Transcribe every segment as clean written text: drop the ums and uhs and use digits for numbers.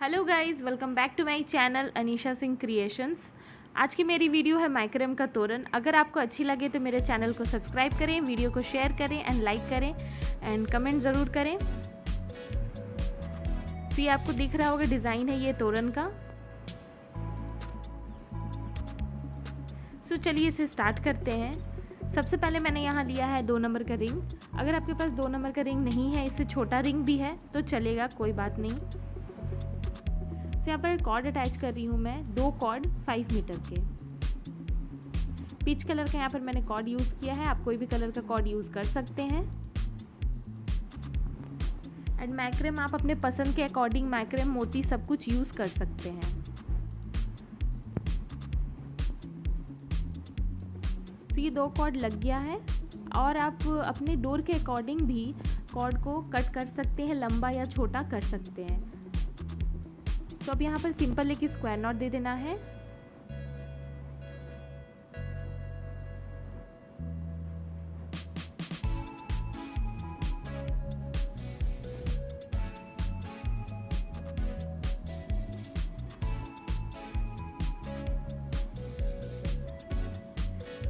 Hello guys, welcome back to my channel Anisha Singh creations. आज की मेरी वीडियो है माइक्रेम का तोरण। अगर आपको अच्छी लगे तो मेरे चैनल को सब्सक्राइब करें, वीडियो को शेयर करें एंड लाइक करें एंड कमेंट ज़रूर करें। तो ये आपको दिख रहा होगा डिज़ाइन है ये तोरण का। तो चलिए इसे स्टार्ट करते हैं। सबसे पहले मैंने यहाँ लिया है 2 नंबर का रिंग। अगर आपके पास 2 नंबर का रिंग नहीं है, इससे छोटा रिंग भी है तो चलेगा, कोई बात नहीं। तो यहाँ पर कॉर्ड अटैच कर रही हूँ मैं, 2 कॉर्ड 5 मीटर के। पीच कलर का यहाँ पर मैंने कॉर्ड यूज़ किया है, आप कोई भी कलर का कॉर्ड यूज़ कर सकते हैं। एंड मैक्रेम आप अपने पसंद के अकॉर्डिंग मैक्रेम मोती सब कुछ यूज़ कर सकते हैं। तो ये 2 कॉर्ड लग गया है और आप अपने डोर के अकॉर्डिंग भी कॉर्ड को कट कर सकते हैं, लंबा या छोटा कर सकते हैं। तो अब यहाँ पर सिंपल एक स्क्वायर नॉट दे देना है।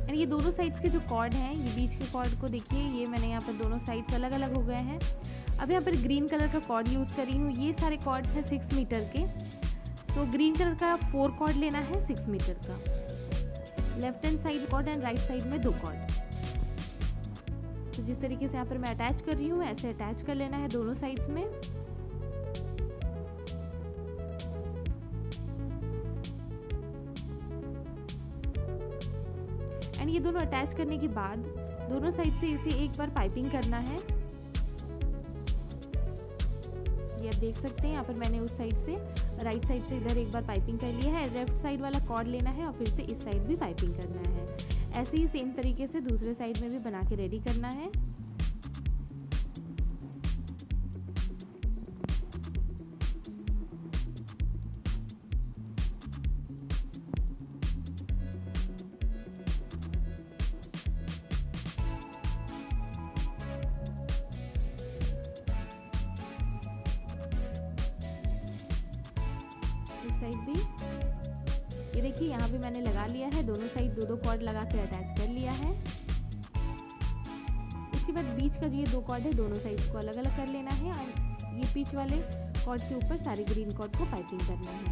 एंड ये दोनों साइड्स के जो कॉर्ड हैं, ये बीच के कॉर्ड को देखिए, ये मैंने यहाँ पर दोनों साइड्स अलग अलग हो गए हैं। अब यहाँ पर ग्रीन कलर का कॉर्ड यूज़ करी हूँ। ये सारे कॉर्ड हैं 6 मीटर के। तो ग्रीन कलर का 4 कॉर्ड लेना है 6 मीटर का। Left hand side cord and right side में 2 कॉर्ड। तो जिस तरीके से यहाँ पर मैं अटैच कर रही हूँ ऐसे अटैच कर लेना है दोनों साइड्स में। एंड ये दोनों अटैच करने के बाद दोनों साइड से इसे एक बार पाइपिंग करना है। ये आप देख सकते हैं, यहाँ पर मैंने उस साइड से राइट साइड से इधर एक बार पाइपिंग कर लिया है। लेफ्ट साइड वाला कॉर्ड लेना है और फिर से इस साइड भी पाइपिंग करना है। ऐसे ही सेम तरीके से दूसरे साइड में भी बना के रेडी करना है। साइड भी ये देखिए, यहाँ भी मैंने लगा लिया है। दोनों साइड 2-2 कॉर्ड लगा के अटैच कर लिया है। इसके बाद बीच का ये 2 कॉर्ड है, दोनों साइड को अलग अलग कर लेना है और ये बीच वाले कॉर्ड के ऊपर सारे ग्रीन कॉर्ड को पाइपिंग करना है।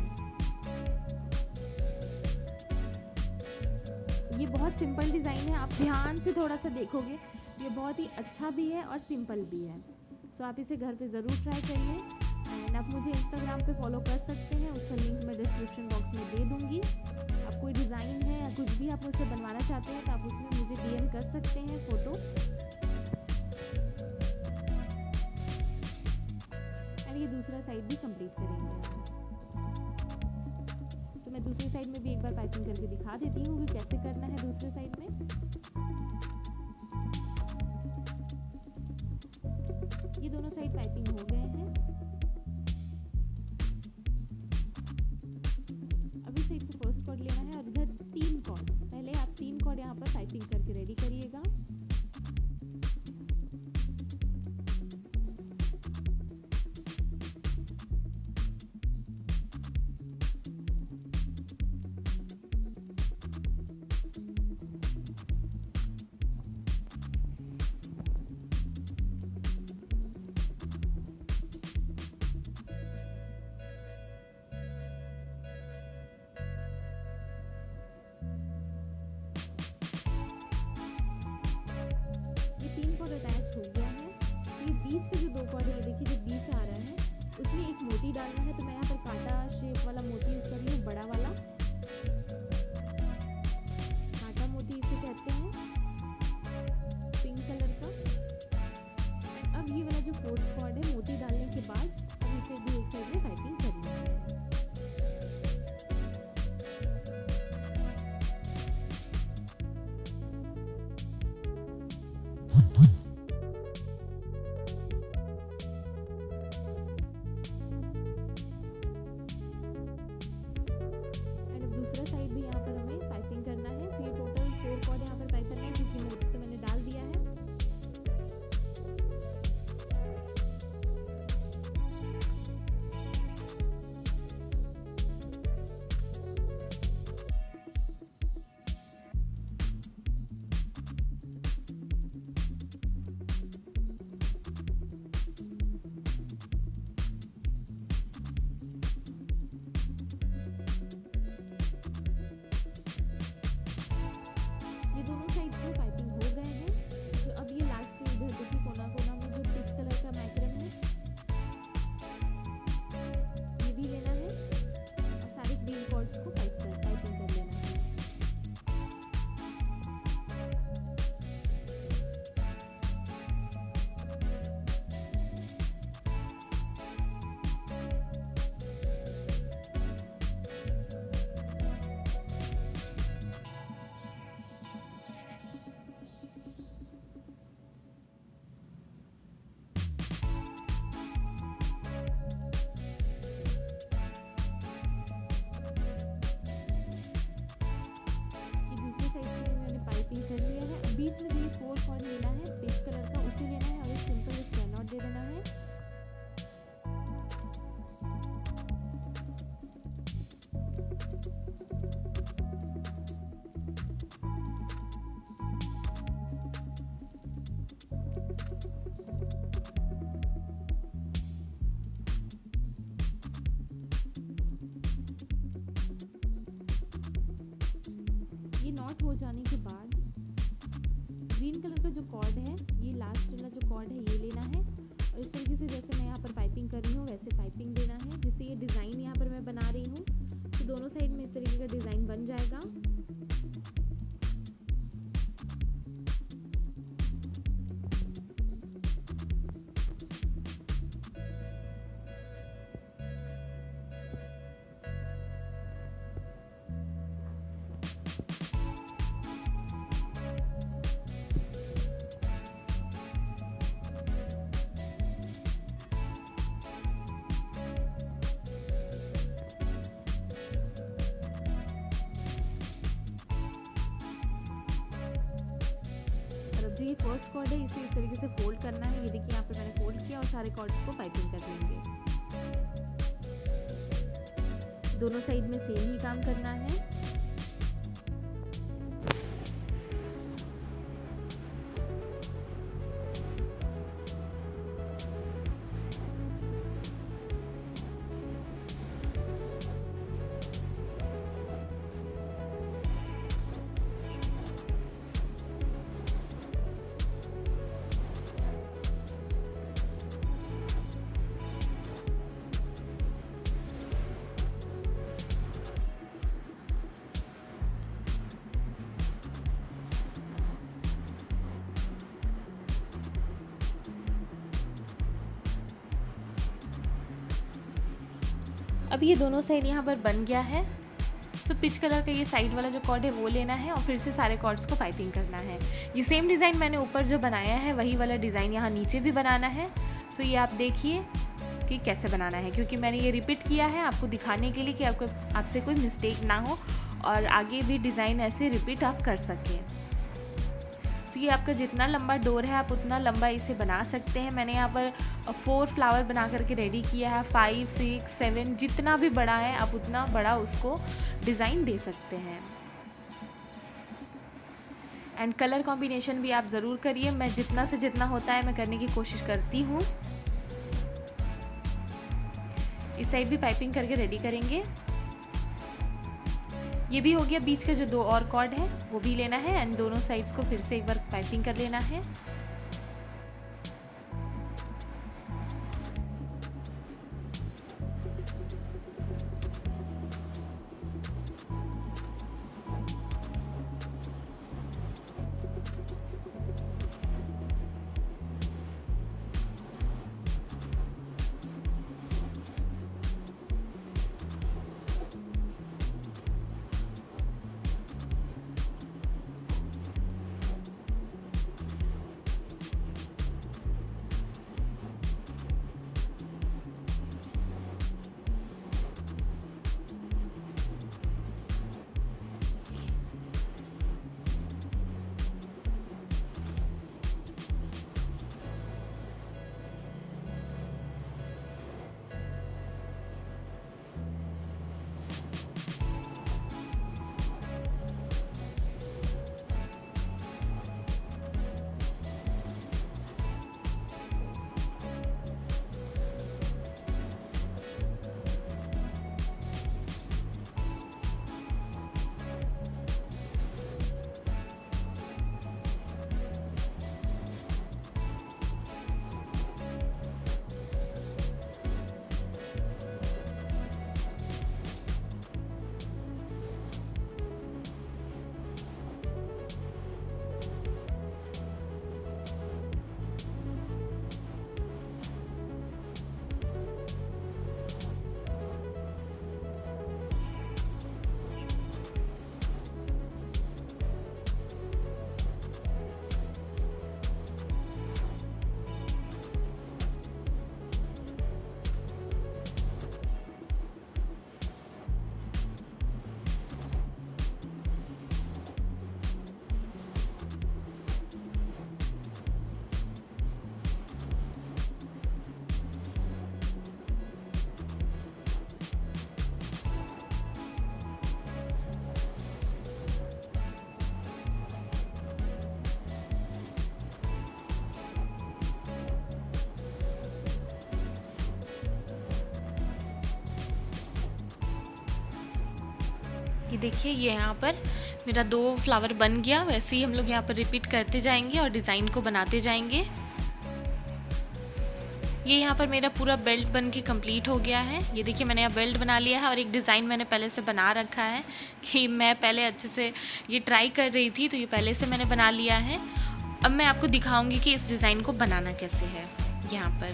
ये बहुत सिंपल डिज़ाइन है, आप ध्यान से थोड़ा सा देखोगे ये बहुत ही अच्छा भी है और सिंपल भी है। तो आप इसे घर पे ज़रूर ट्राई करिए। एंड आप मुझे इंस्टाग्राम पे फॉलो कर सकते हैं, उसका लिंक मैं डिस्क्रिप्शन बॉक्स में दे दूँगी। आप कोई डिज़ाइन है या कुछ भी आप मुझसे बनवाना चाहते हैं तो आप उसमें मुझे DM कर सकते हैं फ़ोटो। एंड ये दूसरा साइड भी कंप्लीट करेंगे। तो मैं दूसरी साइड में भी एक बार पाइपिंग करके दिखा देती हूँ कि कैसे करना है दूसरे साइड में। ये दोनों साइड पाइपिंग हो गए हैं। अब इस साइड से फर्स्ट कॉर्ड लेना है और इधर 3 कॉर्ड, पहले आप 3 कॉर्ड यहाँ पर पाइपिंग करके रेडी करिएगा। अटैच हो गया है। ये बीच के जो 2 कॉर्ड है, ये देखिए जो बीच आ रहा है उसमें एक मोती डालना है। तो मैं यहाँ पर कांटा शेप वाला मोती यूज कर रही हूँ, बड़ा वाला कांटा मोती इसे कहते हैं, पिंक कलर का। अब ये वाला जो 4th कॉर्ड है, मोती डालने के बाद अब इसे भी एक साइड में पाइपिंग करनी है। दूसरा साइड भी यहाँ पर हमें पाइपिंग करना है। तो ये टोटल 4 कॉर्ड यहाँ पर पाइप करना है, क्योंकि मोती तो मैंने डाल दिया है। साइड में पाइपिंग हो गए हैं। तो अब ये लास्ट इधर देखिए कोना कोना में जो पिच कलर का मैक्रम है ये भी लेना है और सारे ग्रीन कॉर्ड्स को पाइपिंग कर लेना है। कर लिया है। अब बीच में ये 4 कॉर्ड लेना है पिच कलर का, उसे लेना है और एक सिंपल स्क्वायर नॉट दे देना है। ये नॉट हो जाने के बाद ग्रीन कलर का जो कॉर्ड है, ये लास्ट वाला जो कॉर्ड है ये लेना है और इस तरीके से जैसे मैं यहाँ पर पाइपिंग कर रही हूँ वैसे पाइपिंग देना है, जिससे ये डिज़ाइन यहाँ पर मैं बना रही हूँ तो दोनों साइड में इस तरीके का डिज़ाइन बन जाएगा। जो ये फर्स्ट कॉर्ड है इसे इस तरीके से फोल्ड करना है। ये देखिए यहाँ पे मैंने फोल्ड किया और सारे कॉर्ड्स को पाइपिंग कर लेंगे। दोनों साइड में सेम ही काम करना है। अब ये दोनों साइड यहाँ पर बन गया है। तो पिच कलर का ये साइड वाला जो कॉर्ड है वो लेना है और फिर से सारे कॉर्ड्स को पाइपिंग करना है। ये सेम डिज़ाइन मैंने ऊपर जो बनाया है वही वाला डिज़ाइन यहाँ नीचे भी बनाना है। तो ये आप देखिए कि कैसे बनाना है, क्योंकि मैंने ये रिपीट किया है आपको दिखाने के लिए कि आपसे कोई मिस्टेक ना हो और आगे भी डिज़ाइन ऐसे रिपीट आप कर सकें। तो ये आपका जितना लंबा डोर है आप उतना लंबा इसे बना सकते हैं। मैंने यहाँ पर 4 फ्लावर बना करके रेडी किया है। 5, 6, 7 जितना भी बड़ा है आप उतना बड़ा उसको डिज़ाइन दे सकते हैं। एंड कलर कॉम्बिनेशन भी आप ज़रूर करिए। मैं जितना से जितना होता है मैं करने की कोशिश करती हूँ। इस साइड भी पाइपिंग करके रेडी करेंगे। ये भी हो गया। बीच का जो 2 और कॉर्ड है वो भी लेना है एंड दोनों साइड्स को फिर से एक बार पाइपिंग कर लेना है। ये देखिए, ये यहाँ पर मेरा 2 फ्लावर बन गया। वैसे ही हम लोग यहाँ पर रिपीट करते जाएंगे और डिज़ाइन को बनाते जाएंगे। ये यहाँ पर मेरा पूरा बेल्ट बन के कंप्लीट हो गया है। ये देखिए, मैंने यहाँ बेल्ट बना लिया है और एक डिज़ाइन मैंने पहले से बना रखा है कि मैं पहले अच्छे से ये ट्राई कर रही थी, तो ये पहले से मैंने बना लिया है। अब मैं आपको दिखाऊंगी कि इस डिज़ाइन को बनाना कैसे है। यहाँ पर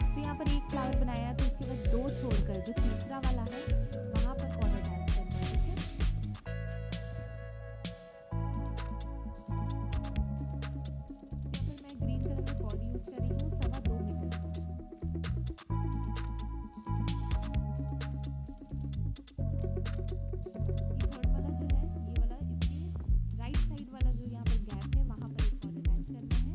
तो यहाँ पर एक फ्लावर बनाया, तो उसके बाद 2 छोड़कर जो तीसरा वाला है वहाँ पर कॉर्ड अटैच करना है। ठीक है, यहाँ पर मैं ग्रीन कलर का कॉर्ड यूज़ कर रही हूँ 2.25 मीटर। ये थर्ड वाला जो है, ये वाला इसके राइट साइड वाला जो यहाँ पर गैप है वहाँ पर एक कॉर्ड अटैच करना है।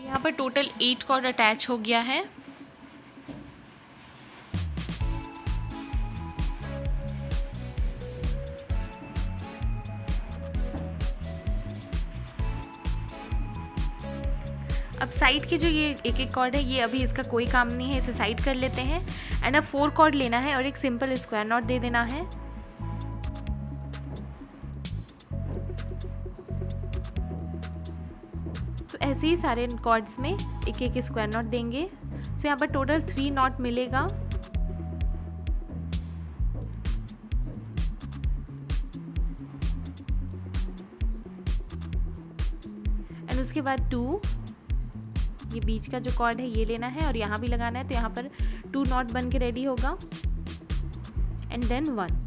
यहाँ पर टोटल 8 कॉर्ड अटैच हो गया है। अब साइड के जो ये एक कॉर्ड है, ये अभी इसका कोई काम नहीं है, इसे साइड कर लेते हैं। एंड अब 4 कॉर्ड लेना है और एक सिंपल स्क्वायर नॉट दे देना है। तो ऐसे ही सारे कॉर्ड्स में एक स्क्वायर नॉट देंगे। तो यहाँ पर टोटल 3 नॉट मिलेगा। एंड उसके बाद 2, ये बीच का जो कॉर्ड है ये लेना है और यहाँ भी लगाना है, तो यहाँ पर 2 नॉट बन के रेडी होगा। And then 1।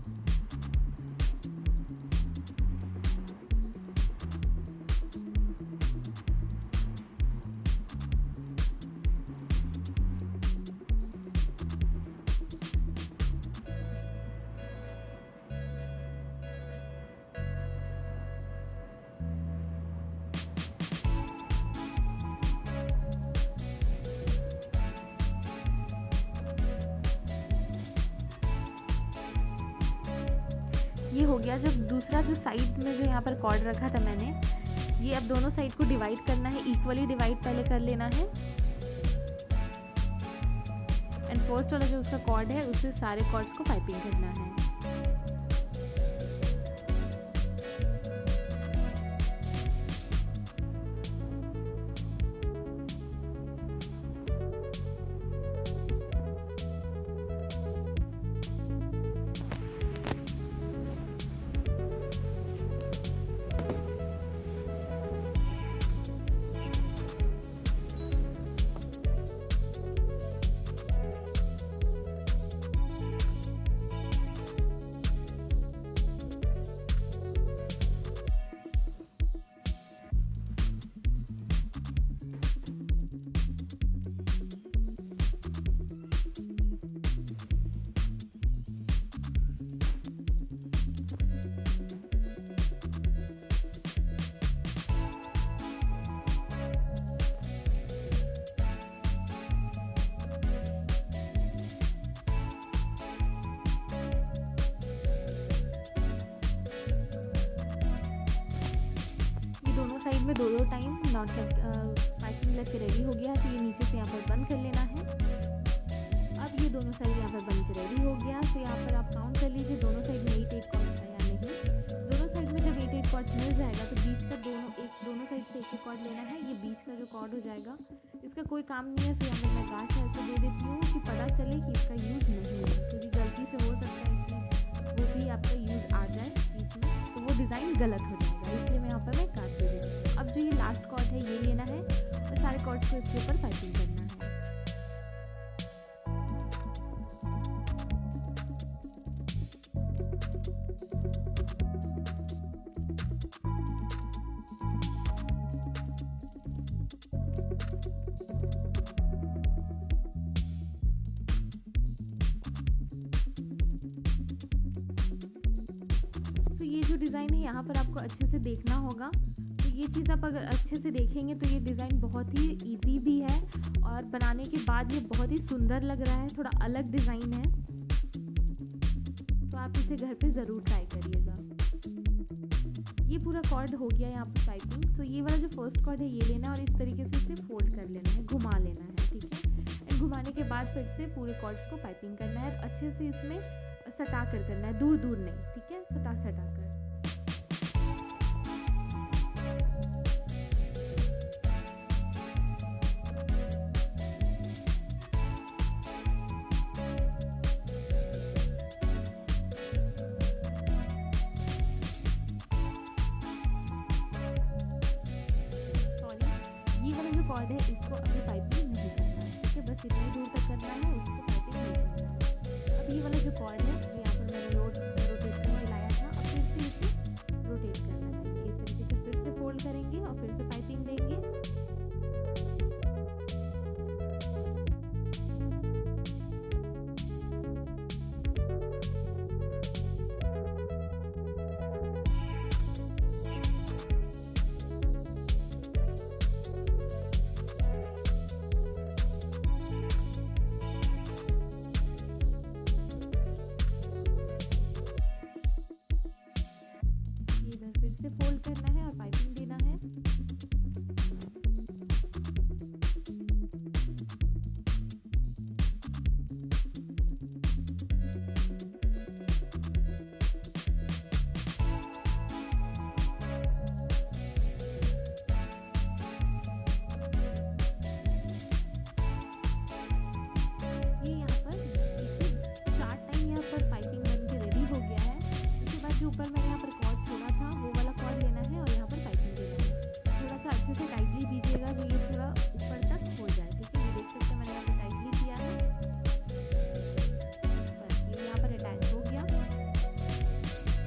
ये हो गया। जब दूसरा जो साइड में जो यहाँ पर कॉर्ड रखा था मैंने, ये अब दोनों साइड को डिवाइड करना है, इक्वली डिवाइड पहले कर लेना है। एंड फर्स्ट वाला जो उसका कॉर्ड है उससे सारे कॉर्ड्स को पाइपिंग करना है। साइड में दो टाइम नॉट पाइपिंग लग के रेडी हो गया। तो ये नीचे से यहाँ पर बंद कर लेना है। अब ये दोनों साइड यहाँ पर बन के रेडी हो गया। तो यहाँ पर आप काउंट कर लीजिए दोनों साइड में 8 कॉर्ड्स है या नहीं। दोनों साइड में जब 8 कॉर्ड्स मिल जाएगा तो बीच का दोनों साइड से एक कॉर्ड लेना है। ये बीच का जो कॉर्ड हो जाएगा इसका कोई काम नहीं है। तो यहाँ पर मैं गांठ ऐसे दे देती हूँ कि पता चले कि इसका यूज़ नहीं है, क्योंकि गलती से हो सकता है कि वो भी आपका यूज़ आ जाए बीच में, तो वो डिज़ाइन गलत हो जाएगा। इसलिए मैं यहाँ पर मैं काट दे देती हूँ। अब जो ये लास्ट कॉर्ड है ये लेना है और सारे कॉर्ड्स को इसके ऊपर पाइपिंग करना है। जो डिज़ाइन है यहाँ पर आपको अच्छे से देखना होगा। तो ये चीज़ आप अगर अच्छे से देखेंगे तो ये डिज़ाइन बहुत ही इजी भी है और बनाने के बाद ये बहुत ही सुंदर लग रहा है। थोड़ा अलग डिज़ाइन है, तो आप इसे घर पे ज़रूर ट्राई करिएगा। ये पूरा कॉर्ड हो गया यहाँ पर पाइपिंग। तो ये वाला जो फर्स्ट कॉर्ड है ये लेना और इस तरीके से इसे फोल्ड कर लेना है, घुमा लेना है, ठीक है। एंड घुमाने के बाद फिर से पूरे कॉर्ड्स को पाइपिंग करना है। अच्छे से इसमें सटा कर करना है, दूर दूर नहीं, ठीक है, सटा कर। कॉर्ड है इसको अभी पाइपिंग नहीं करना है, ठीक है, बस इतनी दूर तक करना है, उसको पाइपिंग नहीं करना है। अब ये वाला जो कॉर्ड है ये यहाँ पर मैंने रोटेट करके लाया था। अब फिर से इसे रोटेट करना है। इस तरीके से फिर से फोल्ड करेंगे और फिर से पाइपिंग देंगे। फिर से फोल्ड करना है और पाइपिंग देना है। ये यहाँ पर 4 टाइम यहाँ पर पाइपिंग बन के रेडी हो गया है। उसके बाद जो ऊपर मैंने यहाँ पर कॉर्ड छोड़ा था वो वाला कॉर्ड लेना है और यहाँ पर पाइपिंग देना है। थोड़ा सा अच्छे से टाइटली दीजिएगा जो ये थोड़ा ऊपर तक हो जाए, ठीक है। ये देख सकते हैं मैंने यहाँ पर टाइटली किया है, बस ये यहाँ पर अटैच हो गया।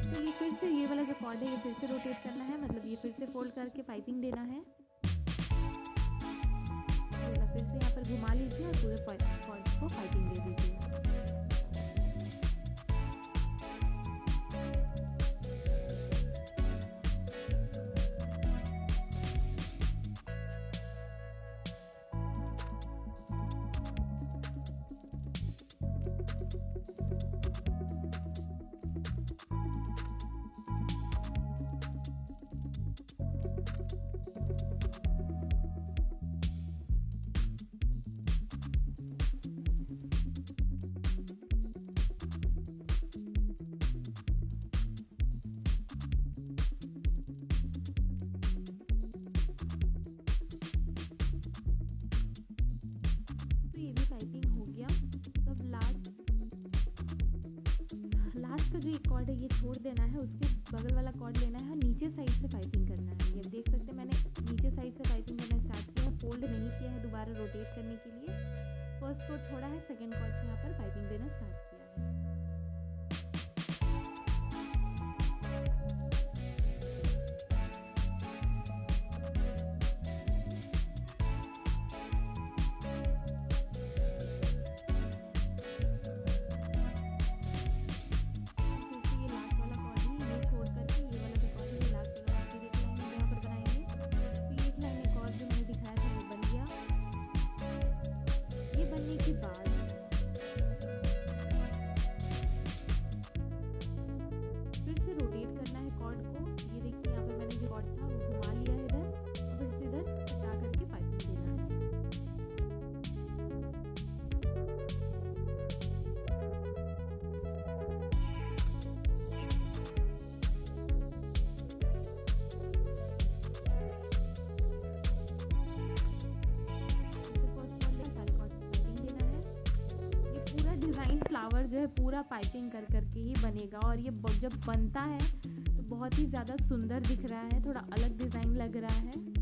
तो ये फिर से ये वाला जो कॉर्ड है ये फिर से रोटेट करना है, मतलब ये फिर से फोल्ड करके पाइपिंग देना है। फिर से यहाँ पर घुमा लीजिए और पूरे कॉर्ड को पाइपिंग दे दीजिए। पाइपिंग हो गया। तो अब लास्ट का जो एक कॉर्ड है ये छोड़ देना है, उसके बगल वाला कॉर्ड लेना है और नीचे साइड से पाइपिंग करना है। ये देख सकते हैं मैंने नीचे साइड से पाइपिंग करना स्टार्ट किया है, फोल्ड नहीं किया है दोबारा रोटेट करने के लिए। फर्स्ट कॉर्ड छोड़ा है, सेकेंड कॉर्ड से यहाँ पर पाइपिंग देना स्टार्ट किया है। के बाद फिर से रोटेट करना है कॉर्ड को। ये देखिए यहाँ पर मैंने जो कॉर्ड था वो घुमा लिया है इधर। फ्लावर जो है पूरा पाइपिंग कर करके ही बनेगा, और ये जब बनता है तो बहुत ही ज़्यादा सुंदर दिख रहा है, थोड़ा अलग डिज़ाइन लग रहा है।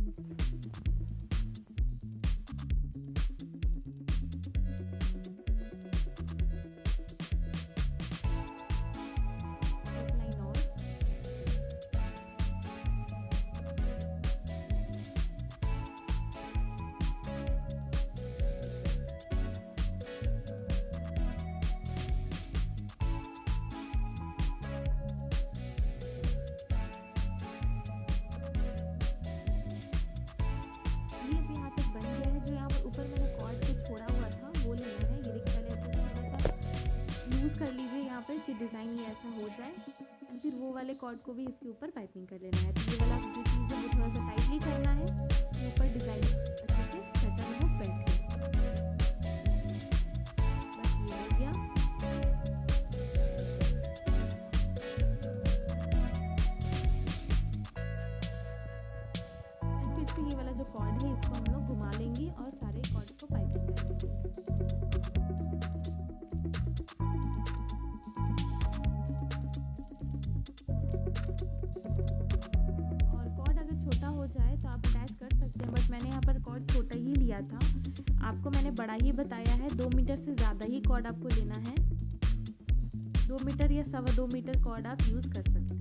कर लीजिए यहाँ पर कि डिज़ाइन ये ऐसा हो जाए, और फिर वो वाले कॉर्ड को भी इसके ऊपर पाइपिंग कर लेना है। तो ये वाला जो चीज़ है वो थोड़ा सा टाइटली करना है, ऊपर डिज़ाइन अच्छे से सेटल हो बैठे। बस ये हो गया। फिर से ये वाला जो कॉर्ड है इसको हम लोग घुमा लेंगे और सारे कॉर्ड को पाइपिंग कर लेंगे। तो आप अटैच कर सकते हैं, बट मैंने यहाँ पर कॉर्ड छोटा ही लिया था, आपको मैंने बड़ा ही बताया है। 2 मीटर से ज़्यादा ही कॉर्ड आपको लेना है, 2 मीटर या 2.25 मीटर कॉर्ड आप यूज़ कर सकते हैं।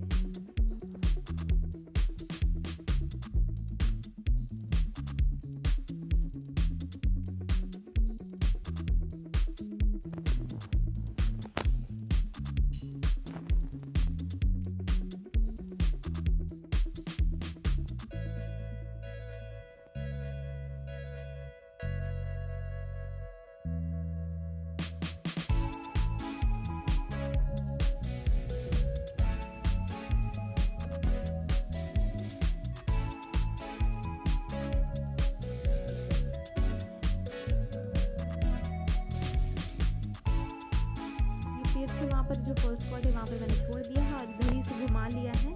वहाँ पर जो फर्स्ट कॉर्ड है वहाँ पर मैंने छोड़ दिया है और इधर ही से घुमा लिया है।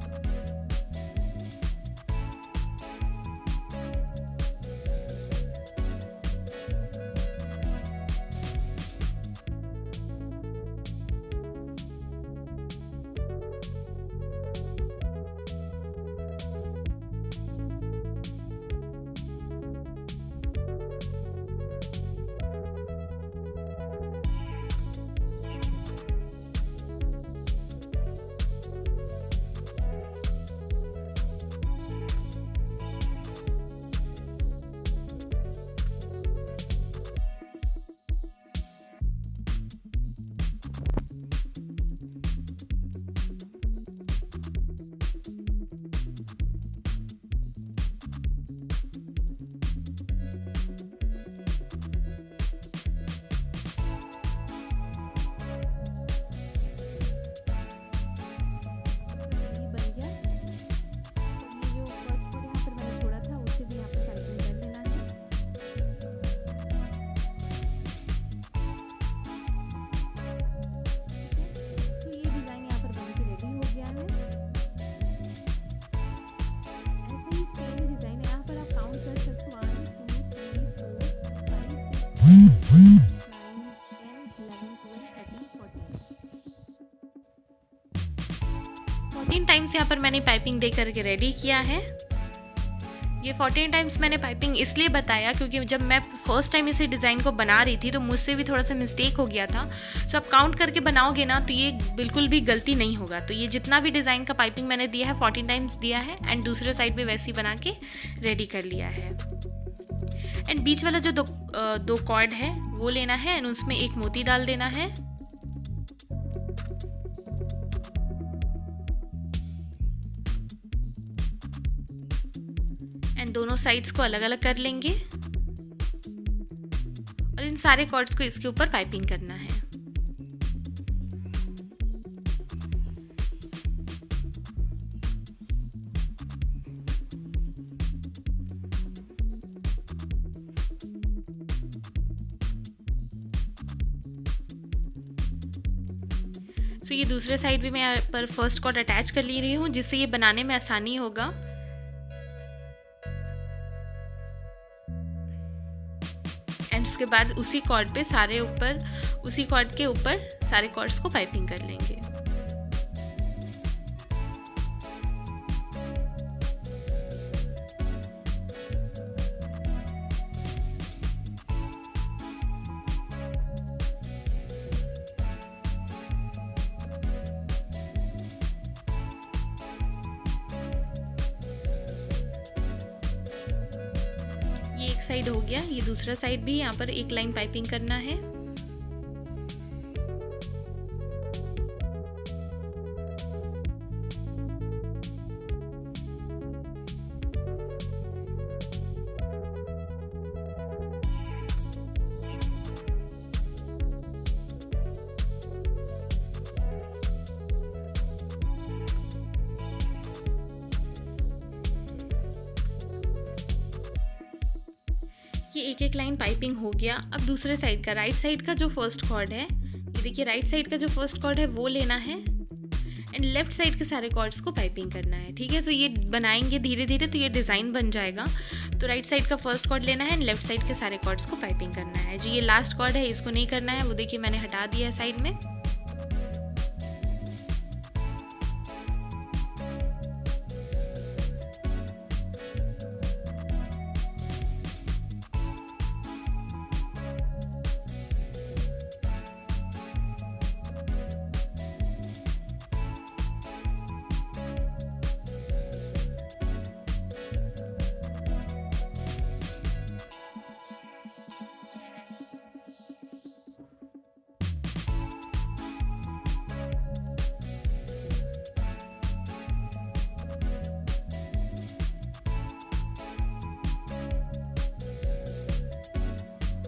टाइम्स यहाँ पर मैंने पाइपिंग दे करके रेडी किया है। ये 14 टाइम्स मैंने पाइपिंग इसलिए बताया क्योंकि जब मैं फर्स्ट टाइम इसे डिज़ाइन को बना रही थी तो मुझसे भी थोड़ा सा मिस्टेक हो गया था। तो आप काउंट करके बनाओगे ना तो ये बिल्कुल भी गलती नहीं होगा। तो ये जितना भी डिज़ाइन का पाइपिंग मैंने दिया है 14 टाइम्स दिया है एंड दूसरे साइड पे वैसे ही बना के रेडी कर लिया है। एंड बीच वाला जो दो कॉर्ड है वो लेना है एंड उसमें एक मोती डाल देना है। एंड दोनों साइड्स को अलग अलग कर लेंगे और इन सारे कॉर्ड्स को इसके ऊपर पाइपिंग करना है। तो ये दूसरे साइड भी मैं यहाँ पर फर्स्ट कॉर्ड अटैच कर ले रही हूँ जिससे ये बनाने में आसानी होगा। उसके बाद उसी कॉर्ड के ऊपर सारे कॉर्ड्स को पाइपिंग कर लेंगे। ये एक साइड हो गया, ये दूसरा साइड भी यहाँ पर एक लाइन पाइपिंग करना है। ये एक लाइन पाइपिंग हो गया। अब दूसरे साइड का, राइट साइड का जो फर्स्ट कॉर्ड है, ये देखिए राइट साइड का जो फर्स्ट कॉर्ड है वो लेना है एंड लेफ्ट साइड के सारे कॉर्ड्स को पाइपिंग करना है। ठीक है, तो ये बनाएंगे धीरे धीरे तो ये डिज़ाइन बन जाएगा। तो राइट साइड का फर्स्ट कॉर्ड लेना है एंड लेफ्ट साइड के सारे कॉर्ड्स को पाइपिंग करना है। जो ये लास्ट कॉर्ड है इसको नहीं करना है, वो देखिए मैंने हटा दिया है साइड में।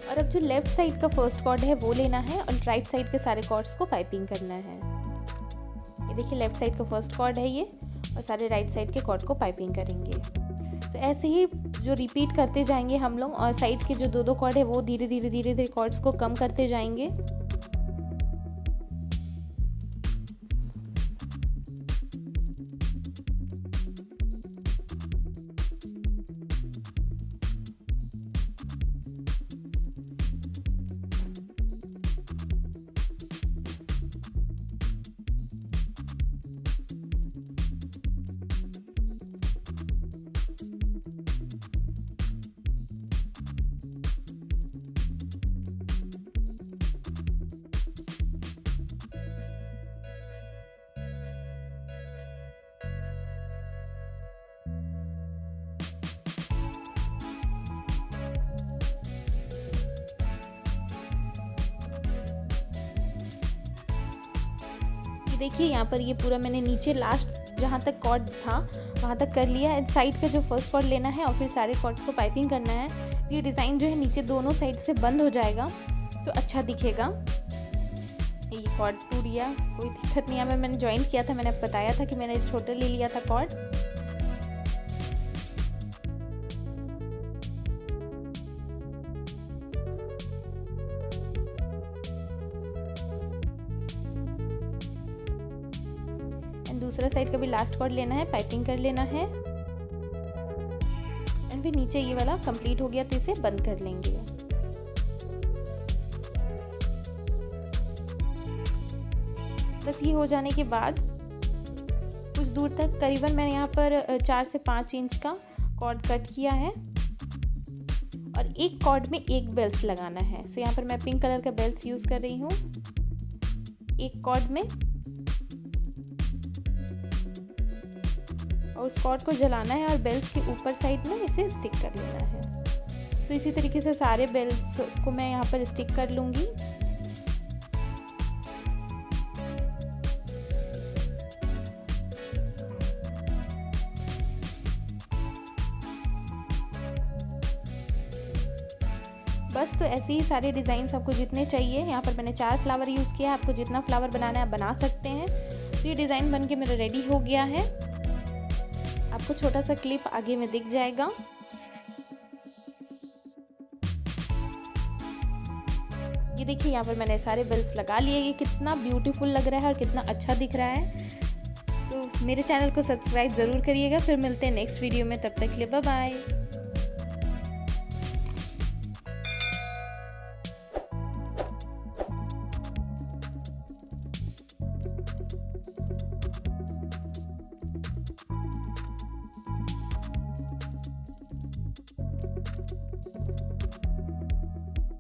और अब जो लेफ़्ट साइड का फर्स्ट कॉर्ड है वो लेना है और राइट साइड के सारे कॉर्ड्स को पाइपिंग करना है। ये देखिए लेफ़्ट साइड का फर्स्ट कॉर्ड है ये, और सारे राइट साइड के कॉर्ड को पाइपिंग करेंगे। तो ऐसे ही जो रिपीट करते जाएंगे हम लोग, और साइड के जो दो कॉर्ड है वो धीरे धीरे कॉर्ड्स को कम करते जाएंगे। देखिए यहाँ पर ये पूरा मैंने नीचे लास्ट जहाँ तक कॉर्ड था वहाँ तक कर लिया है। साइड का जो फर्स्ट कॉर्ड लेना है और फिर सारे कॉर्ड्स को पाइपिंग करना है। तो ये डिज़ाइन जो है नीचे दोनों साइड से बंद हो जाएगा तो अच्छा दिखेगा। ये कॉर्ड टूट गया, कोई दिक्कत नहीं है। मैंने ज्वाइन किया था, मैंने बताया था कि मैंने छोटा ले लिया था कॉर्ड। दूसरा साइड का भी लास्ट कॉर्ड लेना है, पाइपिंग कर लेना है एंड फिर नीचे ये वाला कंप्लीट हो गया तो इसे बंद कर लेंगे। बस ये हो जाने के बाद कुछ दूर तक करीबन मैंने यहाँ पर 4 से 5 इंच का कॉर्ड कट किया है और एक कॉर्ड में एक बेल्स लगाना है। सो यहाँ पर मैं पिंक कलर का बेल्स यूज़ कर रही हूँ एक कॉर्ड में, और उस कॉर्ड को जलाना है और बेल्स के ऊपर साइड में इसे स्टिक कर लेना है। तो इसी तरीके से सारे बेल्स को मैं यहाँ पर स्टिक कर लूँगी। बस तो ऐसे ही सारे डिज़ाइंस आपको जितने चाहिए, यहाँ पर मैंने 4 फ्लावर यूज़ किया है, आपको जितना फ्लावर बनाना है आप बना सकते हैं। तो ये डिज़ाइन बनके मेरा रेडी हो गया है। आपको छोटा सा क्लिप आगे में दिख जाएगा। ये देखिए यहाँ पर मैंने सारे बेल्स लगा लिए। ये कितना ब्यूटीफुल लग रहा है और कितना अच्छा दिख रहा है। तो मेरे चैनल को सब्सक्राइब ज़रूर करिएगा। फिर मिलते हैं नेक्स्ट वीडियो में, तब तक के लिए बाय बाय।